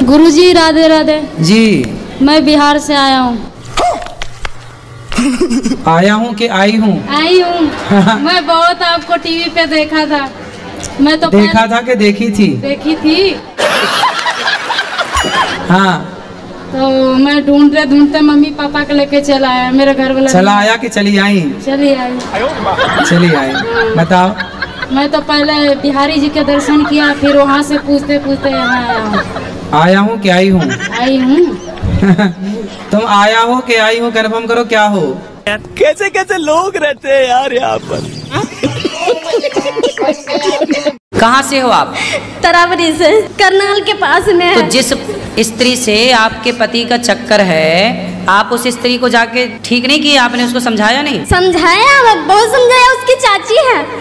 गुरुजी राधे राधे जी। मैं बिहार से आया हूँ। आया हूँ कि आई हूँ? आई हूँ। मैं बहुत आपको टीवी पे देखा था। मैं तो देखा था कि देखी थी? देखी थी। हाँ। तो मैं ढूंढते ढूंढते मम्मी पापा को लेके चला आया। मेरे घर वाला चला आया कि चली आई? चली आई। चली आई। बताओ। मैं तो पहले बिहारी जी के दर्शन किया, फिर वहाँ से पूछते पूछते यहाँ आया हूँ। आया हूँ कि आई हूँ? आई हूँ। तुम आया हो कि आई हो, कन्फर्म करो क्या हो? कैसे कैसे लोग रहते हैं यार यहाँ पर। कहाँ से हो आप? तरावरी से, करनाल के पास में है। तो जिस स्त्री से आपके पति का चक्कर है, आप उस स्त्री को जाके ठीक नहीं किया? आपने उसको समझाया नहीं? समझाया, बहुत समझाया। उसकी चाची है,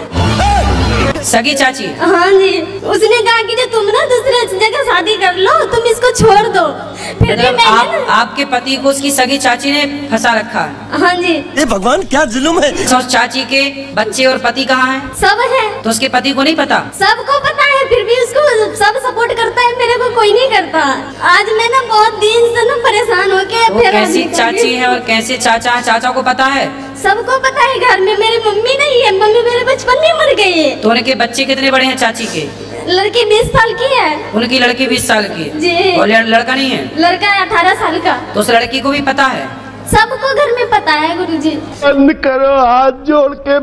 सगी चाची। हाँ जी। उसने कहा कि जो तुम ना दूसरे जगह शादी कर लो, तुम इसको छोड़ दो। फिर भी मैंने आपके पति को उसकी सगी चाची ने फंसा रखा है। हाँ जी। ये भगवान क्या जुल्म है। तो उस चाची के बच्चे और पति कहाँ हैं? सब है। तो उसके पति को नहीं पता? सबको पता है, फिर भी उसको सब सपोर्ट करता है, मेरे को कोई नहीं करता। आज मैं ना बहुत दिन से ना परेशान होके वो कैसी चाची है और कैसे चाचा है? चाचा को पता है? सबको पता है। घर में मेरी मम्मी नहीं है, मम्मी मेरे बचपन में मर गई है। तो उनके बच्चे कितने बड़े हैं चाची के? लड़की 20 साल की है। उनकी लड़की 20 साल की है जी। और लड़का नहीं है? लड़का है 18 साल का। तो उस लड़की को भी पता है? सबको घर में पता है गुरुजी। बंद करो, हाथ जोड़ के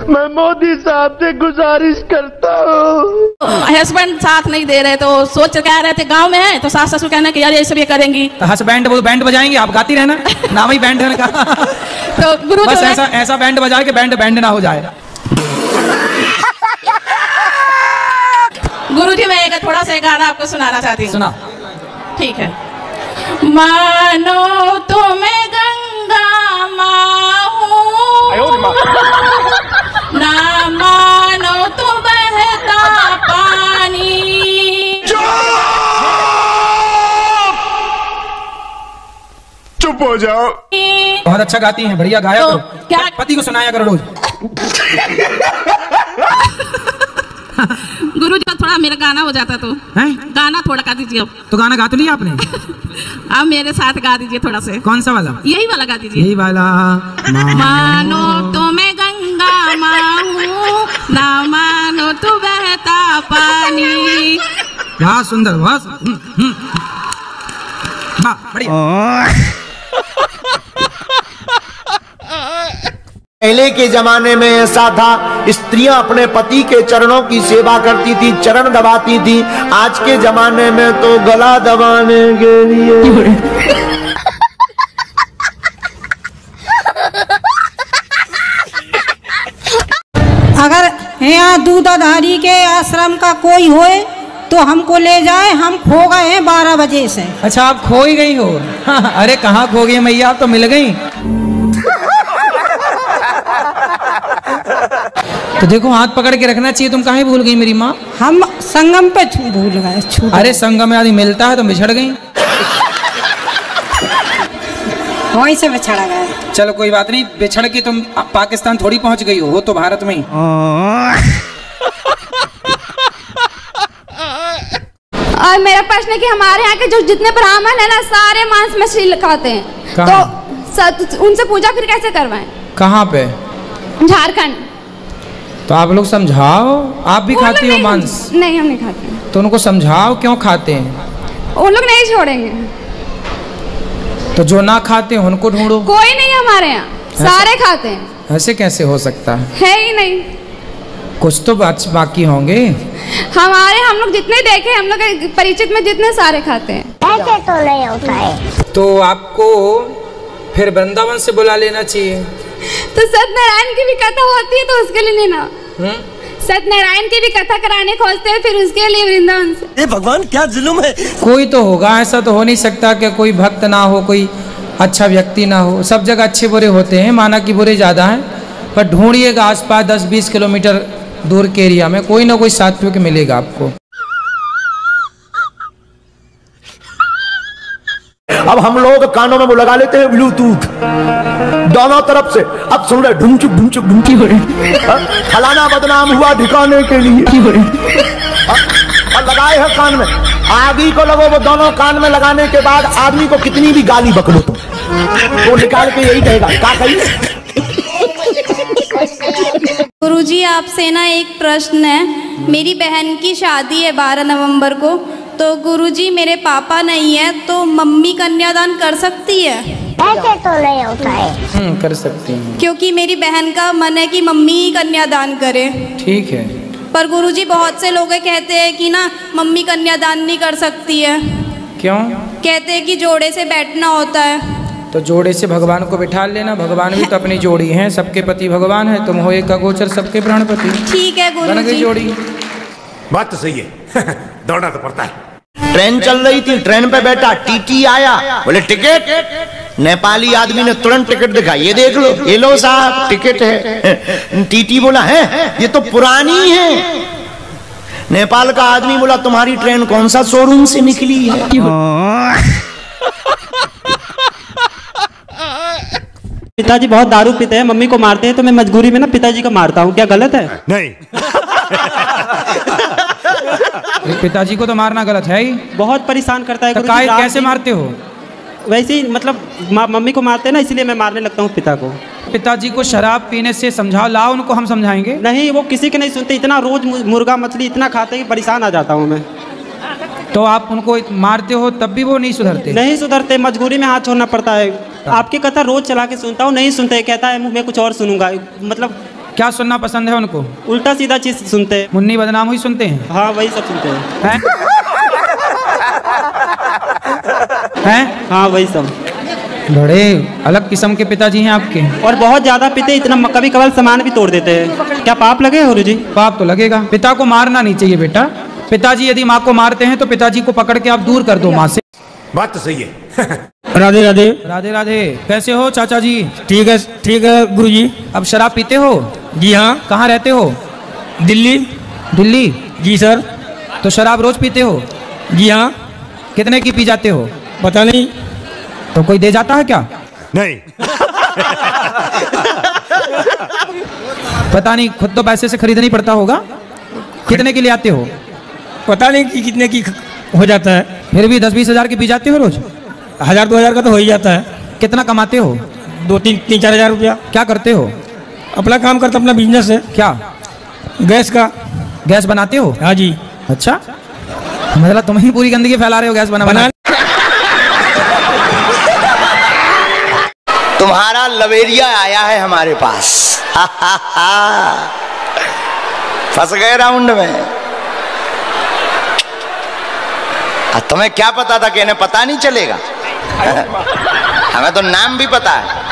मैं मोदी साहब से गुजारिश करता हूँ। हस्बैंड साथ नहीं दे रहे, तो सोच कह रहे थे गांव में है, तो सास ससुर कहना कि यार ये सब ये करेंगी। तो हस्बैंड वो बैंड बजाएंगे, आप गाती रहना। नाम ही बैंड है का। तो गुरु बस ऐसा बैंड बजाए कि बैंड ना हो जाए। गुरुजी मैं एक थोड़ा सा गाना आपको सुनाना चाहती हूँ। सुना। ठीक है। मानो तुम्हें गंगा माँ हूँ, ना मानो तो बहता पानी। चुप हो जाओ। बहुत अच्छा गाती हैं, बढ़िया गाया तो करो। क्या पति को सुनाया करो रोज। गुरु जी थोड़ा मेरा गाना हो जाता तो हैं? गाना थोड़ा गा दीजिए अब। तो गाना गा तो लिया आपने? आप मेरे साथ गा दीजिए थोड़ा से। कौन सा वाला? यही वाला गा दीजिए। यही वाला। मानो तो मैं गंगा माँ हूँ, ना मानो तो बहता पानी। बहुत सुंदर, बहुत बढ़िया। पहले के जमाने में ऐसा था, स्त्रियां अपने पति के चरणों की सेवा करती थी, चरण दबाती थी। आज के जमाने में तो गला दबाने के लिए अगर यहाँ दूधाधारी के आश्रम का कोई होए तो हमको ले जाए, हम खो गए हैं 12 बजे से। अच्छा, आप खो ही गई हो? अरे कहाँ खो गई मैया, आप तो मिल गई। तो देखो, हाथ पकड़ के रखना चाहिए। तुम काहे भूल गई मेरी माँ? हम संगम पे भूल गए। अरे संगम में आदमी मिलता है तो बिछड़ गई। वहीं से बिछड़ा गए। चलो कोई बात नहीं, बिछड़ के तुम पाकिस्तान थोड़ी पहुंच गई हो तो भारत में ही। और मेरा प्रश्न है कि हमारे यहाँ के जो जितने ब्राह्मण है ना, सारे मांस मछली खाते हैं। तो उनसे पूजा फिर कैसे करवाएं? कहाँ पे? झारखंड। तो आप लोग समझाओ। आप भी खाती हो मांस? नहीं, हम नहीं खाते। तो उनको समझाओ क्यों खाते हैं। वो लोग नहीं छोड़ेंगे। तो जो ना खाते हैं उनको ढूंढो। कोई नहीं हमारे यहाँ, सारे खाते हैं। ऐसे कैसे हो सकता है? है ही नहीं। कुछ तो बाकी होंगे। हम लोग जितने देखे, हम लोग परिचित में जितने सारे खाते हैं। ऐसे तो नहीं होता है। तो आपको फिर वृंदावन से बुला लेना चाहिए। तो सत्यनारायण की भी कथा होती है तो उसके लिए नहीं ना। सत्यनारायण की भी कथा कराने खोजते हैं, फिर उसके लिए वृंदावन से। ये भगवान क्या जुल्म है। कोई तो होगा, ऐसा तो हो नहीं सकता कि कोई भक्त ना हो, कोई अच्छा व्यक्ति ना हो। सब जगह अच्छे बुरे होते हैं, माना कि बुरे ज्यादा हैं, पर ढूंढिएगा आसपास 10-20 किलोमीटर दूर के एरिया में कोई ना कोई सात्विक मिलेगा आपको। अब हम लोग कानों में वो लगा लेते हैं ब्लूटूथ दोनों तरफ से। अब सुन रहे ढुमचुक ढुमचुक ढुमकी हो रही। फलाना बदनाम हुआ ठिकाने के लिए। और लगाए है कान में। आगे को लगो, वो दोनों कान में लगाने के बाद आदमी को कितनी भी गाली बकलो तो वो निकाल के यही कहेगा क्या कहिए। गुरुजी आपसे ना एक प्रश्न है। मेरी बहन की शादी है 12 नवंबर को, तो गुरुजी मेरे पापा नहीं है तो मम्मी कन्यादान कर सकती है? ऐसे तो नहीं होता है। कर सकती हैं, क्योंकि मेरी बहन का मन है कि मम्मी ही कन्यादान करे। ठीक है। पर गुरुजी बहुत से लोग कहते हैं कि ना मम्मी कन्यादान नहीं कर सकती है। क्यों? कहते हैं कि जोड़े से बैठना होता है। तो जोड़े से भगवान को बिठा लेना, भगवान भी तो अपनी जोड़ी हैं, सबके पति भगवान है, तुम हो एक अगोचर सबके प्राणपति। ठीक है बन गई गुरुजी। जोड़ी। बात तो सही है। दौड़ना तो पड़ता है। ट्रेन चल रही थी, ट्रेन पे बैठा, टीटी आया, बोले टिकट। नेपाली आदमी ने तुरंत टिकट दिखा, ये देख लो, ये लो साहब टिकट है। टीटी बोला है ये तो पुरानी है। नेपाल का आदमी बोला तुम्हारी ट्रेन कौन सा शोरूम से निकली है? पिताजी बहुत दारू पीते हैं, मम्मी को मारते हैं, तो मैं मजबूरी में ना पिताजी को मारता हूँ, क्या गलत है? नहीं। पिताजी को तो मारना गलत है ही। बहुत परेशान करता है। तो गुरुजी, रात कैसे दिन मारते हो? वैसे ही मतलब मम्मी को मारते हैं ना, इसलिए मैं मारने लगता हूँ पिता को। पिताजी को शराब पीने से समझाओ, लाओ उनको, हम समझाएंगे। नहीं, वो किसी के नहीं सुनते। इतना रोज मुर्गा मछली इतना खाते हैं कि परेशान आ जाता हूँ मैं। तो आप उनको मारते हो तब भी वो नहीं सुधरते? नहीं सुधरते, मजबूरी में हाथ छोड़ना पड़ता है। आपकी कथा रोज चला के सुनता हूँ, नहीं सुनते, कहता है मैं कुछ और सुनूंगा। मतलब क्या सुनना पसंद है उनको? उल्टा सीधा चीज सुनते हैं। मुन्नी बदनाम हुई सुनते हैं? हाँ वही सब सुनते हैं। हैं? हाँ वही सब। बड़े अलग किस्म के पिताजी हैं आपके। और बहुत ज्यादा पीते, इतना कभी कभार सामान भी तोड़ देते हैं। क्या पाप लगे गुरुजी? पाप तो लगेगा। पिता को मारना नहीं चाहिए बेटा। पिताजी यदि माँ को मारते हैं तो पिताजी को पकड़ के आप दूर कर दो माँ से। बात तो सही है। राधे राधे। राधे राधे। कैसे हो चाचा जी? ठीक है गुरुजी। अब शराब पीते हो? जी हाँ। कहाँ रहते हो? दिल्ली। दिल्ली? जी सर। तो शराब रोज पीते हो? जी हाँ। कितने की पी जाते हो? पता नहीं। तो कोई दे जाता है क्या? नहीं। पता नहीं, खुद तो पैसे से खरीदना ही पड़ता होगा। कितने के लिए आते हो? पता नहीं कि कितने की हो जाता है। फिर भी 10-20 हजार की पी जाते हो रोज? 1000-2000 का तो हो ही जाता है। कितना कमाते हो? 2-3-4 हजार रुपया। क्या करते हो? अपना काम करता, अपना बिजनेस है। क्या? गैस का। गैस बनाते हो? हाँ जी। अच्छा, मतलब तुम ही पूरी गंदगी फैला रहे हो गैस बना। तुम्हारा लवेरिया आया है हमारे पास। फंस गए राउंड में। तुम्हें क्या पता था कि इन्हें पता नहीं चलेगा? हमें तो नाम भी पता है।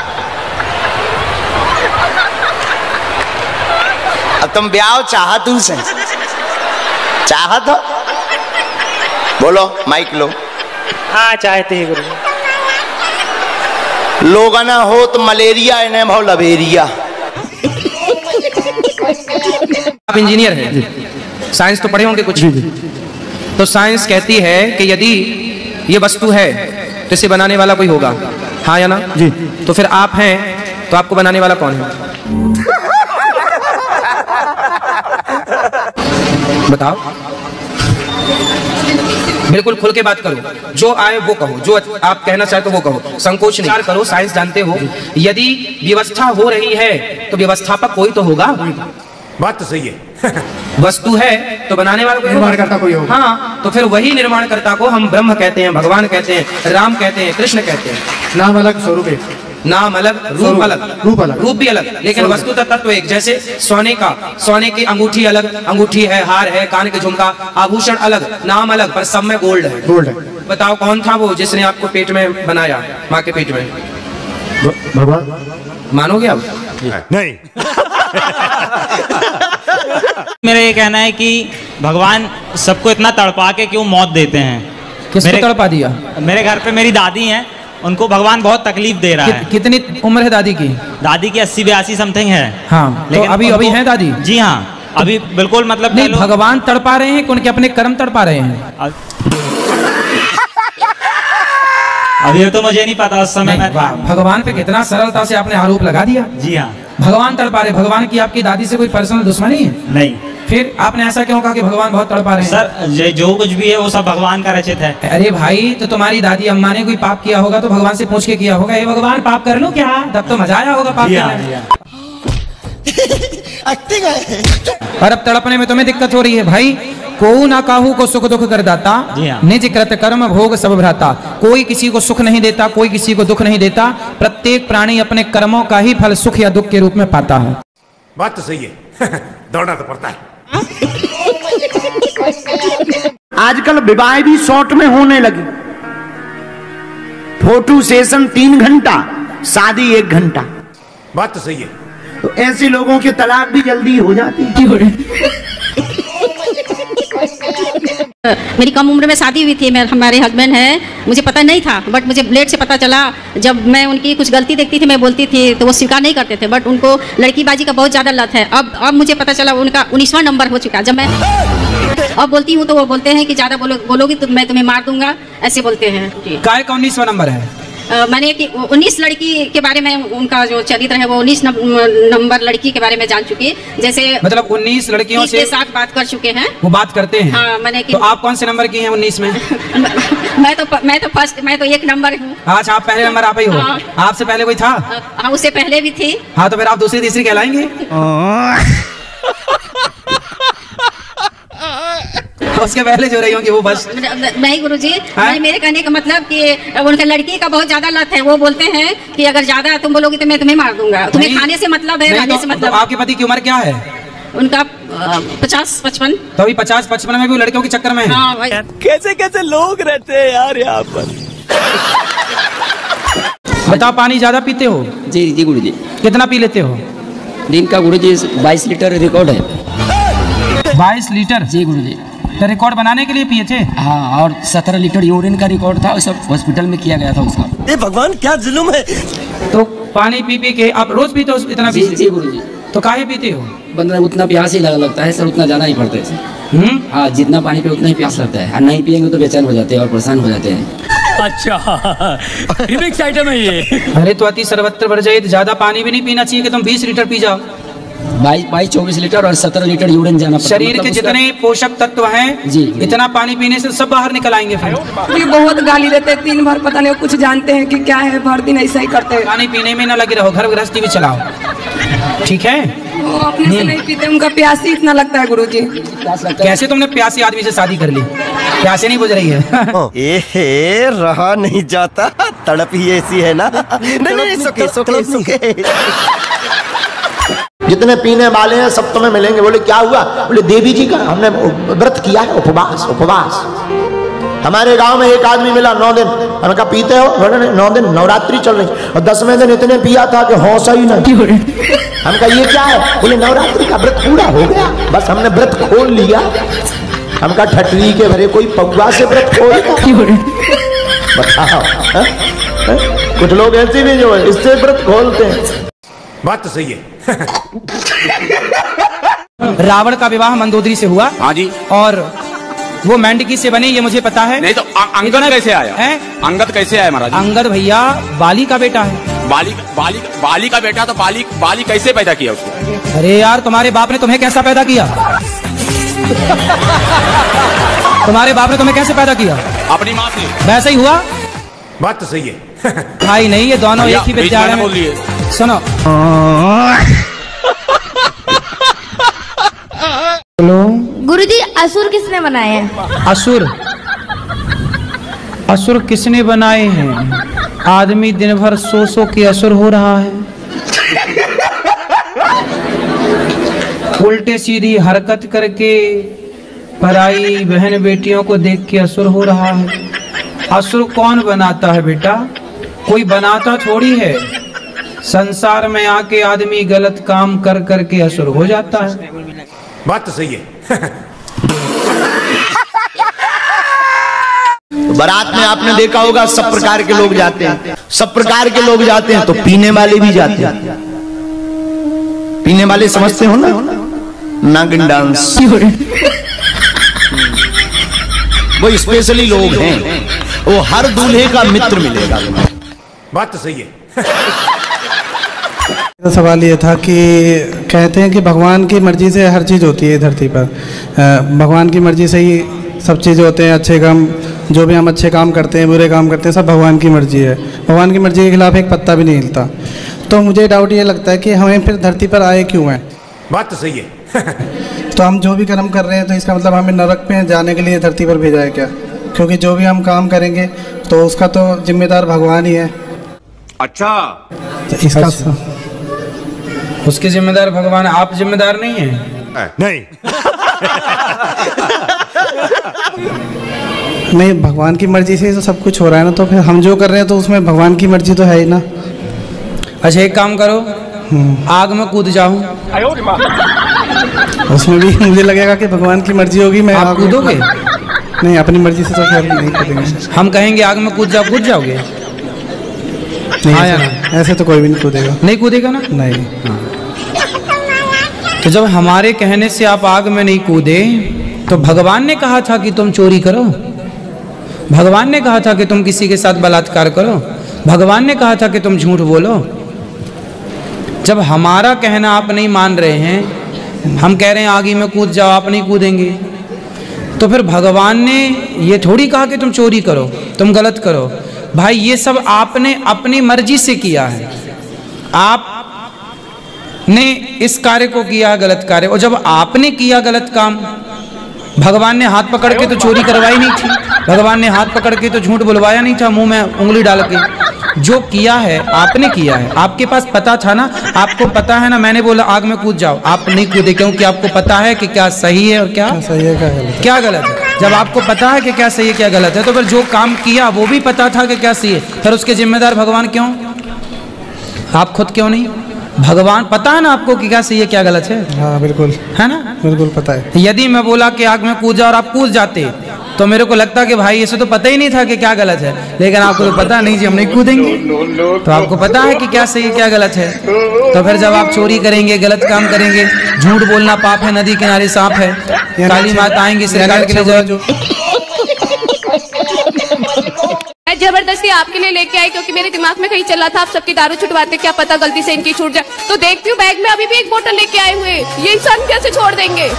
अब तुम ब्याह चाहत से चाहत हो? बोलो, माइक लो। हाँ चाहते हैं गुरु। लोग ना हो तो मलेरिया, इन्हें भाव लवेरिया। आप इंजीनियर हैं, साइंस तो पढ़े होंगे कुछ। तो साइंस कहती है कि यदि ये वस्तु है तो इसे बनाने वाला कोई होगा, हाँ या ना? जी। तो फिर आप हैं तो आपको बनाने वाला कौन है? बताओ। बिल्कुल खुल के बात करो, जो आए वो कहो, जो आप कहना चाहे तो वो कहो, संकोच नहीं करो। साइंस जानते हो, यदि व्यवस्था हो रही है तो व्यवस्थापक कोई तो होगा। बात तो सही है। वस्तु है तो बनाने वाला निर्माणकर्ता कोई होगा। हाँ, तो फिर वही निर्माणकर्ता को हम ब्रह्म कहते हैं, भगवान कहते हैं, राम कहते हैं, कृष्ण कहते हैं। नाम अलग, स्वरूप एक। नाम अलग, रूप अलग। रूप भी अलग, लेकिन वस्तु तत्व एक। जैसे सोने की अंगूठी अलग, अंगूठी है, हार है, कान के झुमका, आभूषण अलग, नाम अलग, पर सब में गोल्ड है। गोल्ड है। बताओ कौन था वो जिसने आपको पेट में बनाया, माँ के पेट में? भगवान। मानोगे आप? नहीं। मेरा ये कहना है कि भगवान सबको इतना तड़पा के क्यों मौत देते हैं? किसको तड़पा दिया? मेरे घर पे मेरी दादी हैं, उनको भगवान बहुत तकलीफ दे रहा है। कितनी उम्र है दादी की? दादी की 80-82 समथिंग है। हाँ, लेकिन तो अभी है दादी? जी हाँ, अभी बिल्कुल मतलब नहीं, भगवान तड़पा रहे हैं, उनके अपने कर्म तड़पा रहे हैं। अभी तो मुझे नहीं पता उस समय में। भगवान पे कितना सरलता से आपने आरोप लगा दिया। जी हाँ, भगवान तड़पा रहे। भगवान की आपकी दादी से कोई पर्सनल दुश्मनी है? नहीं। फिर आपने ऐसा क्यों कहा कि भगवान बहुत तड़पा रहे हैं? सर जो कुछ भी है वो सब भगवान का रचित है। अरे भाई, तो तुम्हारी दादी अम्मा ने कोई पाप किया होगा तो भगवान से पूछ के किया होगा, ये भगवान पाप कर लो क्या? तब तो मजा आया होगा पाप करने में। और अब तड़पने में तुम्हें दिक्कत हो रही है भाई। को ना काहू को सुख दुख कर दाता, निज कृत कर्म भोग सब भ्राता। कोई किसी को सुख नहीं देता, कोई किसी को दुख नहीं देता। प्रत्येक प्राणी अपने कर्मों का ही फल सुख या दुख के रूप में पाता है। बात तो सही है। दौड़ना तो पड़ता है। आजकल विवाह भी शॉर्ट में होने लगी। फोटो सेशन 3 घंटा, शादी 1 घंटा। बात तो सही है। तो ऐसे लोगों की तलाक भी जल्दी हो जाती है। मेरी कम उम्र में शादी हुई थी। हमारे हस्बैंड है, मुझे पता नहीं था, बट मुझे लेट से पता चला। जब मैं उनकी कुछ गलती देखती थी, मैं बोलती थी तो वो स्वीकार नहीं करते थे, बट उनको लड़कीबाजी का बहुत ज़्यादा लत है। अब मुझे पता चला उनका 19वां नंबर हो चुका। जब मैं अब बोलती हूँ तो वो बोलते हैं कि ज़्यादा बोलोगी तो मैं तुम्हें मार दूंगा, ऐसे बोलते हैं। काय का 19वां नंबर है? मैंने कि 19 लड़की के बारे में, उनका जो चरित्र है वो 19 नंबर लड़की के बारे में जान चुकी। जैसे मतलब 19 लड़कियों से साथ बात कर चुके हैं। वो बात करते हैं? हाँ, मैंने तो आप कौन से नंबर की हैं 19 में? मैं तो 1 नंबर हूँ। अच्छा, आप पहले नंबर आप ही हो। हाँ। आपसे पहले कोई था? हाँ, उससे पहले भी थी। हाँ, तो फिर आप दूसरी तीसरी कहलाएंगे। उसके पहले जो रही होंगी वो बस नहीं गुरुजी, मेरे कहने का मतलब कि उनका लड़की का बहुत ज्यादा लत है। वो बोलते हैं कि अगर ज्यादा तुम बोलोगी तो मैं तुम्हें मार दूंगा। तुम्हें खाने से मतलब है, रहने से मतलब। तो आपके पति की उम्र क्या है? उनका 50-55। तो अभी 50-55 में भी लड़कियों के चक्कर में है? हाँ भाई। कैसे कैसे लोग रहते हैं यार यहाँ पर। बताओ, पानी ज्यादा पीते हो? जी जी गुरुजी। कितना पी लेते हो दिन का? गुरुजी 22 लीटर रिकॉर्ड है। 22 लीटर? जी गुरुजी। तो रिकॉर्ड बनाने के लिए पिए थे? हाँ, और 17 लीटर यूरिन का रिकॉर्ड था, सब हॉस्पिटल में किया गया था उसका। ये भगवान क्या जुल्म है। तो पानी पी पी के आप रोज पीते हो इतना? जी गुरुजी। तो काहे पीते हो? बंदा उतना प्यास ही लगता है सर, उतना जाना ही पड़ता है। हाँ, जितना पानी पे उतना ही प्यास लगता है। नहीं पिएंगे तो बेचैन हो जाते हैं और परेशान हो जाते हैं। अच्छा, रिमिक्स आइटम है ये। अरे तो अति सर्वत्र वर्जयित, ज्यादा पानी भी नहीं पीना चाहिए कि तुम 20 लीटर पी जाओ। 22-24 लीटर और 17 लीटर यूरिन जाना पड़ता है। शरीर के जितने पोषक तत्व हैं जी, इतना पानी पीने से सब बाहर निकल आएंगे। फिर बहुत गाली देते हैं, दिन भर पता नहीं कुछ जानते हैं कि क्या है, भर दिन ऐसा ही करते हैं। पानी पीने में ना लगे रहो, घर गृहस्थी भी चलाओ, ठीक है? वो अपने से नहीं पीते, उनका प्यास ही इतना लगता है गुरुजी। कैसे तुमने प्यासी आदमी से शादी कर ली? प्यासे नहीं बुझ रही है? रहा नहीं जाता, तड़प ही ऐसी है ना। नहीं, सुखे। जितने पीने वाले हैं सब तुम्हें मिलेंगे। बोले क्या हुआ? बोले देवी जी का हमने व्रत किया है, उपवास। हमारे गांव में एक आदमी मिला 9 दिन। हमने कहा पीते हो? बोले 9 दिन नवरात्रि चल रही, और 10वें दिन इतने पिया था कि होश ही नहीं। हम कहा ये क्या है? बोले नवरात्रि का व्रत पूरा हो गया, बस हमने व्रत खोल लिया। हम कहा ठटरी के भरे कोई पौवा से व्रत खोल बताओ। कुछ लोग ऐसे भी जो है इससे व्रत खोलते हैं। बात तो सही है। रावण का विवाह मंदोदरी से हुआ। हाँ जी। और वो मेंढकी से बनी, ये मुझे पता है। नहीं तो अंगद कैसे आया है? अंगद कैसे आया महाराज? अंगद भैया बाली का बेटा है। बाली का बेटा, तो बाली कैसे पैदा किया उसको? अरे यार, तुम्हारे बाप ने तुम्हें कैसा पैदा किया? तुम्हारे बाप ने तुम्हें कैसे पैदा किया? अपनी माँ से। वैसे ही हुआ। बात तो सही है। भाई नहीं, ये दोनों एक ही विद्यालय में। सुनो, गुरुजी, असुर किसने बनाए हैं? असुर किसने बनाए हैं? आदमी दिन भर सो के असुर हो रहा है। उल्टे सीधी हरकत करके पराई बहन बेटियों को देख के असुर हो रहा है। असुर कौन बनाता है बेटा? कोई बनाता थोड़ी है। संसार में आके आदमी गलत काम कर करके असुर हो जाता है। बात तो सही है। बारात में आपने देखा होगा सब प्रकार के लोग जाते हैं, सब प्रकार के लोग जाते हैं, तो पीने वाले भी जाते हैं। पीने वाले समझते हो ना, नागिन डांस। वो स्पेशली लोग हैं, वो हर दूल्हे का मित्र मिलेगा। बात तो सही है। सवाल ये था कि कहते हैं कि भगवान की मर्जी से हर चीज़ होती है धरती पर। भगवान की मर्जी से ही सब चीज़ होते हैं, अच्छे काम, जो भी हम अच्छे काम करते हैं, बुरे काम करते हैं, सब भगवान की मर्जी है। भगवान की मर्जी के खिलाफ एक पत्ता भी नहीं हिलता। तो मुझे डाउट ये लगता है कि हमें फिर धरती पर आए क्यों हैं? बात तो सही है। तो हम जो भी कर्म कर रहे हैं तो इसका मतलब हमें नरक में जाने के लिए धरती पर भेजा है क्या? क्योंकि जो भी हम काम करेंगे तो उसका तो जिम्मेदार भगवान ही है। अच्छा, तो इसका उसके जिम्मेदार भगवान, आप जिम्मेदार नहीं हैं? नहीं। नहीं, भगवान की मर्जी से तो सब कुछ हो रहा है ना, तो फिर हम जो कर रहे हैं तो उसमें भगवान की मर्जी तो है ही ना। अच्छा, एक काम करो, आग में कूद जाऊं, उसमें भी मुझे लगेगा कि भगवान की मर्जी होगी। मैं आप कूदोगे? नहीं, अपनी मर्जी से तो खैर नहीं कूदेंगे। हम कहेंगे आग में कूद जाओ, कूद जाओगे? हाँ या ना? ऐसे तो कोई भी नहीं कूदेगा। नहीं कूदेगा ना? नहीं। तो जब हमारे कहने से आप आग में नहीं कूदे, तो भगवान ने कहा था कि तुम चोरी करो, भगवान ने कहा था कि तुम किसी के साथ बलात्कार करो, भगवान ने कहा था कि तुम झूठ बोलो। जब हमारा कहना आप नहीं मान रहे हैं, हम कह रहे हैं आग में कूद जाओ, आप नहीं कूदेंगे, तो फिर भगवान ने ये थोड़ी कहा कि तुम चोरी करो, तुम गलत करो। भाई, ये सब आपने अपनी मर्जी से किया है, आपने इस कार्य को किया गलत कार्य। और जब आपने किया गलत काम, भगवान ने हाथ पकड़ के तो चोरी करवाई नहीं थी, भगवान ने हाथ पकड़ के तो झूठ बुलवाया नहीं था मुंह में उंगली डाल के। जो किया है आपने किया है, आपके पास पता था ना, आपको पता है ना। मैंने बोला आग में कूद जाओ, आप नहीं कूदे क्योंकि आपको पता है कि क्या सही है और क्या सही है, क्या गलत है। जब आपको पता है कि क्या सही है क्या गलत है, तो फिर जो काम किया वो भी पता था कि क्या सही है, फिर उसके जिम्मेदार भगवान क्यों? आप खुद क्यों नहीं? भगवान पता है ना आपको कि क्या सही है क्या गलत है। हाँ बिल्कुल, है ना, बिल्कुल पता है। यदि मैं बोला कि आग में कूद जाओ और आप कूद जाते, तो मेरे को लगता कि भाई इसे तो पता ही नहीं था कि क्या गलत है, लेकिन आपको तो पता नहीं जी हम नहीं कूदेंगे, तो आपको पता है कि क्या सही है क्या गलत है। तो फिर जब आप चोरी करेंगे, गलत काम करेंगे, झूठ बोलना पाप है, नदी किनारे सांप है, काली माता आएंगी सरकार के लिए जो मैं जबरदस्ती आपके लिए लेके आई क्योंकि मेरे दिमाग में कहीं चला था आप सबकी दारू छुटवाते, क्या पता गलती से इनकी छूट जाए। तो देखती हूँ बैग में अभी भी एक बोतल लेके आए हुए, ये इंसान कैसे छोड़ देंगे?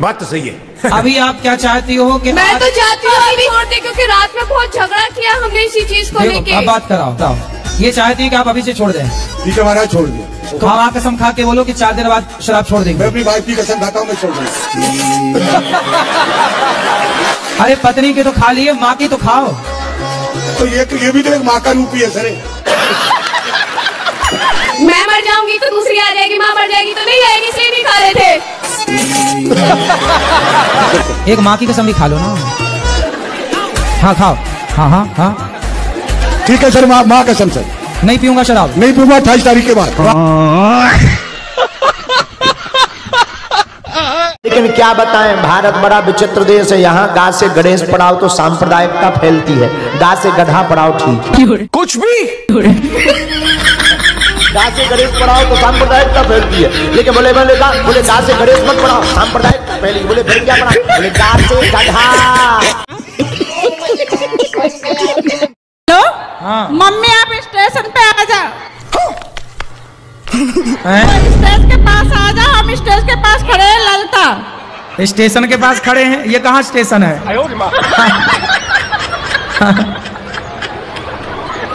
बात तो सही है। अभी आप क्या चाहती हो कि मैं तो चाहती हूँ अभी छोड़ दे, क्योंकि रात में बहुत झगड़ा किया हमने इसी चीज को लेके। अब बात कराओ, ये चाहती है कि आप अभी से छोड़ दें? ठीक है महाराज, छोड़ दिया। तो आप कसम खा के बोलो कि 4 दिन बाद शराब छोड़ देंगे। मैं अपनी वाइफ की कसम खाता हूँ, मैं छोड़ दूंगा। अरे पत्नी की तो खा लिए, माँ की तो खाओ। तो ये भी तो एक माँ का रूप ही है सर। मैं मर जाऊंगी तो दूसरी आ जाएगी, माँ मर जाएगी तो नहीं आएगी, इसलिए नहीं खा रहे थे। एक माँ की कसम भी खा लो ना। हाँ खाओ, हाँ हाँ हाँ ठीक है सर, माँ कसम सर। नहीं पीऊंगा शराब, नहीं पीऊंगा 28 तारीख के बाद। लेकिन क्या बताएं, भारत बड़ा विचित्र देश है। यहाँ गाय से गणेश पढ़ाओ तो सांप्रदायिकता फैलती है, गाय से गधा पढ़ाओ ठीक कुछ भी। गाय से गणेश पढ़ाओ तो सांप्रदायिकता फैलती है। लेकिन बोले गाय से गणेश मत पढ़ाओ, सांप्रदायिकता फैली। बोले फिर क्या पढ़ा? बोले गाय से गधा। हेलो मम्मी, आप स्टेशन पे आ जाओ। स्टेज के पास आ जाओ, हम स्टेज के पास खड़े हैं। ललता स्टेशन के पास खड़े हैं? ये कहाँ स्टेशन है?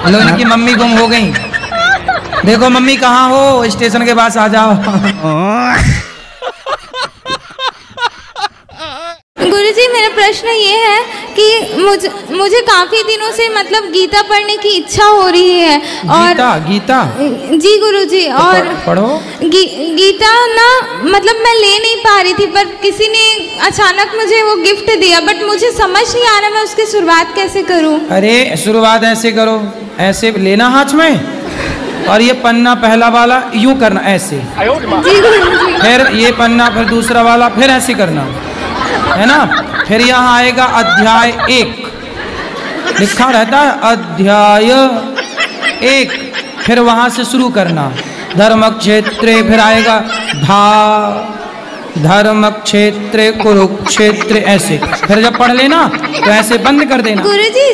हेलो, इनकी मम्मी गुम हो गई। देखो मम्मी कहाँ हो, स्टेशन के पास आ जाओ। गुरुजी, मेरा प्रश्न ये है कि मुझे काफ़ी दिनों से मतलब गीता पढ़ने की इच्छा हो रही है। और गीता जी गुरुजी, तो और पढ़ो। गीता ना मतलब मैं ले नहीं पा रही थी, पर किसी ने अचानक मुझे वो गिफ्ट दिया, बट मुझे समझ नहीं आ रहा मैं उसकी शुरुआत कैसे करूं। अरे शुरुआत ऐसे करो, ऐसे लेना हाथ में और ये पन्ना पहला वाला यूं करना ऐसे, फिर ये पन्ना, फिर दूसरा वाला, फिर ऐसे करना है ना। फिर यहाँ आएगा अध्याय 1, लिखा रहता है अध्याय 1, फिर वहां से शुरू करना धर्म क्षेत्रे, फिर आएगा धर्म क्षेत्रे कुरुक्षेत्र, ऐसे। फिर जब पढ़ लेना तो ऐसे बंद कर देना,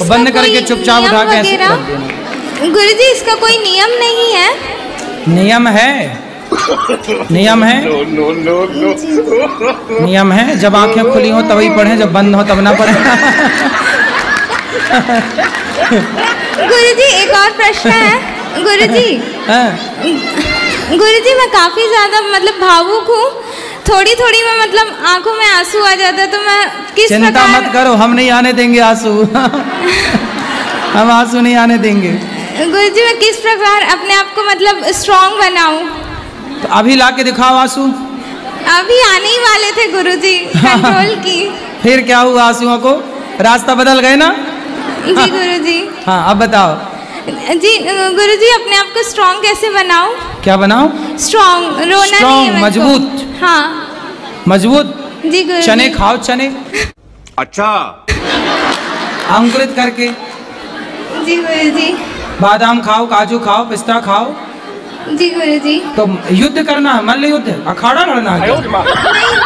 बंद करके चुपचाप उठा के ऐसे रख देना। गुरुजी, इसका कोई नियम नहीं है? नियम है, नियम है, नियम है। जब आंखें खुली हो तभी पढ़ें, जब बंद हो तब ना पढ़ें। गुरुजी एक और प्रश्न है। गुरुजी मैं काफी ज्यादा मतलब भावुक हूँ, थोड़ी थोड़ी में मतलब आंखों में आंसू आ जाता है, तो मैं किस चिंता मत करो, हम नहीं आने देंगे आंसू। हम आंसू नहीं आने देंगे। गुरुजी मैं किस प्रकार अपने आप को मतलब स्ट्रॉन्ग बनाऊं? तो अभी ला के दिखाओ आंसू। अभी आने ही वाले थे गुरुजी, कंट्रोल की। फिर क्या हुआ आंसुओं को? रास्ता बदल गए ना? जी गुरुजी। हाँ अब बताओ। जी गुरुजी अपने आप को स्ट्रॉन्ग कैसे बनाऊं? क्या बनाओ? स्ट्रॉन्ग, रोना स्ट्रॉन्ग, मजबूत। हाँ मजबूत। जी गुरुजी। चने खाओ, चने। अच्छा। अंकुरित करके। जी गुरुजी। बादाम खाओ, काजू खाओ, पिस्ता खाओ। जी गुरुजी। तो युद्ध करना है, मल्ल युद्ध, अखाड़ा लड़ना है। नहीं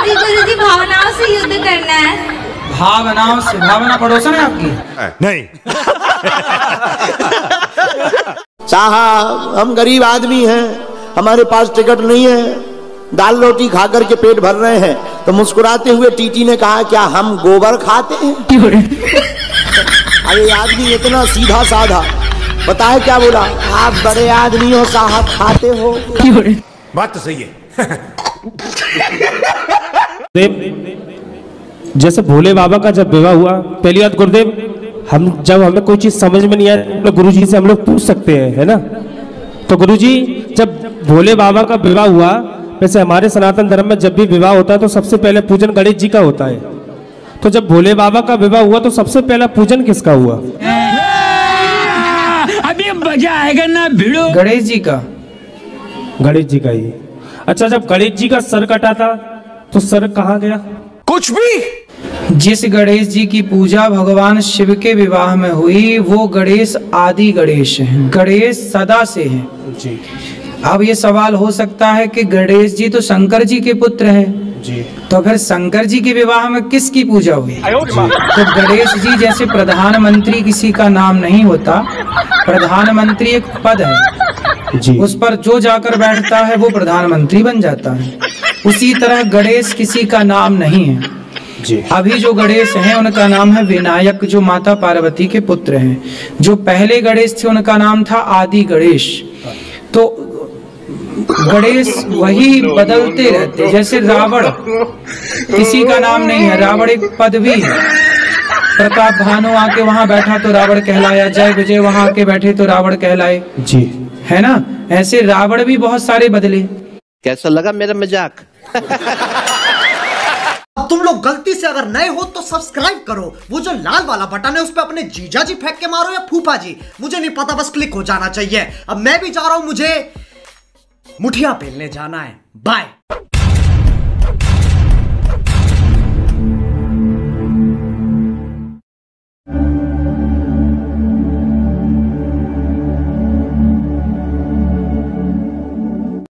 जी गुरुजी, भावनाओं से युद्ध करना है। भावनाओं से? भावना पड़ोसन है आपकी? नहीं। साहब हम गरीब आदमी हैं, हमारे पास टिकट नहीं है, दाल रोटी खा करके पेट भर रहे हैं। तो मुस्कुराते हुए टीटी ने कहा, क्या हम गोबर खाते हैं? अरे आदमी इतना सीधा साधा, बताए क्या बोला? आप बड़े आदमी हो साहब, खाते हो। बात तो सही है। जैसे भोले बाबा का जब विवाह हुआ, पहली बात गुरुदेव, हम जब हमें कोई चीज समझ में नहीं आए तो गुरुजी से हम लोग पूछ सकते हैं, है ना? तो गुरुजी जब भोले बाबा का विवाह हुआ, वैसे हमारे सनातन धर्म में जब भी विवाह होता है तो सबसे पहले पूजन गणेश जी का होता है। तो जब भोले बाबा का विवाह हुआ तो सबसे पहला पूजन किसका हुआ? अभी मजा आएगा ना भिड़ो। गणेश जी का। गणेश जी का ही। अच्छा, जब गणेश जी का सर कटा था तो सर कहाँ गया? कुछ भी। जिस गणेश जी की पूजा भगवान शिव के विवाह में हुई वो गणेश आदि गणेश हैं, गणेश सदा से हैं जी। अब ये सवाल हो सकता है कि गणेश जी तो शंकर जी के पुत्र हैं जी, तो फिर शंकर जी के विवाह में किसकी पूजा हुई? तो गणेश जी जैसे प्रधानमंत्री किसी का नाम नहीं होता, प्रधानमंत्री एक पद है जी, उस पर जो जाकर बैठता है वो प्रधानमंत्री बन जाता है। उसी तरह गणेश किसी का नाम नहीं है जी। अभी जो गणेश हैं उनका नाम है विनायक, जो माता पार्वती के पुत्र हैं। जो पहले गणेश थे उनका नाम था आदि गणेश। तो गणेश वही बदलते रहते, जैसे रावण किसी का नाम नहीं है, रावण एक पदवी है। प्रताप भानु आके वहां बैठा तो रावण कहलाया, जय विजय वहां आके बैठे तो रावण कहलाए जी, है ना? ऐसे रावण भी बहुत सारे बदले। कैसा लगा मेरा मजाक? तुम लोग गलती से अगर नए हो तो सब्सक्राइब करो, वो जो लाल वाला बटन है उस पर अपने जीजा जी फेंक के मारो या फूफा जी, मुझे नहीं पता, बस क्लिक हो जाना चाहिए। अब मैं भी जा रहा हूं, मुझे मुठिया बेलने जाना है। बाय।